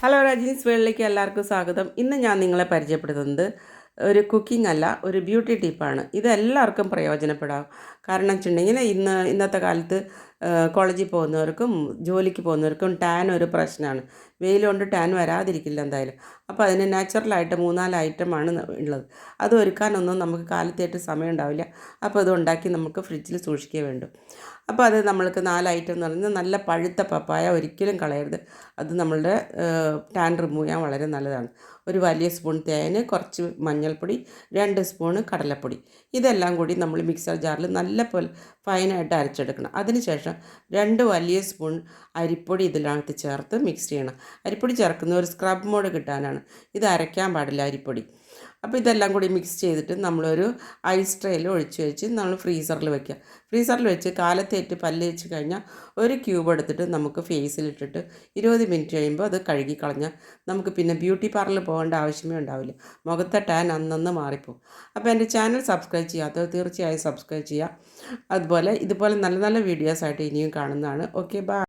Hello രജനീസ് വേൾഡിലേക്ക് എല്ലാവർക്കും സ്വാഗതം. ഇന്ന് ഞാൻ നിങ്ങളെ പരിചയപ്പെടുത്തുന്നത് ഒരു കുക്കിംഗ് അല്ല, ഒരു ബ്യൂട്ടി ടിപ്പാണ്. ഇതെല്ലാവർക്കും പ്രയോജനപ്പെടാം. കാരണം വെച്ചിട്ടുണ്ടെങ്കിൽ ഇന്നത്തെ കാലത്ത് കോളേജിൽ പോകുന്നവർക്കും ജോലിക്ക് പോകുന്നവർക്കും ടാൻ ഒരു പ്രശ്നമാണ്. വെയിൽ കൊണ്ട് ടാൻ വരാതിരിക്കില്ല എന്തായാലും. അപ്പോൾ അതിന് നാച്ചുറലായിട്ട് 3-4 ഐറ്റമാണ് ഉള്ളത്. അത് ഒരുക്കാനൊന്നും നമുക്ക് കാലത്തായിട്ട് സമയം ഉണ്ടാവില്ല. അപ്പോൾ അത് ഉണ്ടാക്കി നമുക്ക് ഫ്രിഡ്ജിൽ സൂക്ഷിക്കേ വേണ്ടു. അപ്പോൾ അത് നമ്മൾക്ക് 4 ഐറ്റം എന്ന് പറയുന്നത് നല്ല പഴുത്ത പപ്പായ ഒരിക്കലും കളയരുത്. അത് നമ്മളുടെ ടാൻ റിമൂവ് ചെയ്യാൻ വളരെ നല്ലതാണ്. ഒരു വലിയ സ്പൂൺ തേന്, കുറച്ച് മഞ്ഞൾപ്പൊടി, 2 സ്പൂണ് കടലപ്പൊടി, ഇതെല്ലാം കൂടി നമ്മൾ മിക്സർ ജാറിൽ നല്ല പോലെ ഫൈനായിട്ട് അരച്ചെടുക്കണം. അതിനുശേഷം 2 വലിയ സ്പൂൺ അരിപ്പൊടി ഇതിനകത്ത് ചേർത്ത് മിക്സ് ചെയ്യണം. അരിപ്പൊടി ചേർക്കുന്ന ഒരു സ്ക്രബ് മോഡ് കിട്ടാനാണ്. ഇത് അരയ്ക്കാൻ പാടില്ല അരിപ്പൊടി. അപ്പോൾ ഇതെല്ലാം കൂടി മിക്സ് ചെയ്തിട്ട് നമ്മളൊരു ഐസ് ട്രേയിൽ ഒഴിച്ച് വെച്ച് നമ്മൾ ഫ്രീസറിൽ വെക്കുക. ഫ്രീസറിൽ വെച്ച് കാലത്തേറ്റ് പല്ല് തേച്ച് കഴിഞ്ഞാൽ ഒരു ക്യൂബ് എടുത്തിട്ട് നമുക്ക് ഫേസിലിട്ടിട്ട് 20 മിനിറ്റ് കഴിയുമ്പോൾ അത് കഴുകി കളഞ്ഞാൽ നമുക്ക് പിന്നെ ബ്യൂട്ടി പാർലറിൽ പോകേണ്ട ആവശ്യമേ ഉണ്ടാവില്ല. മുഖത്തെ ടാൻ അന്നന്ന് മാറിപ്പോകും. അപ്പോൾ എൻ്റെ ചാനൽ സബ്സ്ക്രൈബ് ചെയ്യാത്തവർ തീർച്ചയായും സബ്സ്ക്രൈബ് ചെയ്യുക. അതുപോലെ ഇതുപോലെ നല്ല നല്ല വീഡിയോസായിട്ട് ഇനിയും കാണുന്നതാണ്. Okay, by.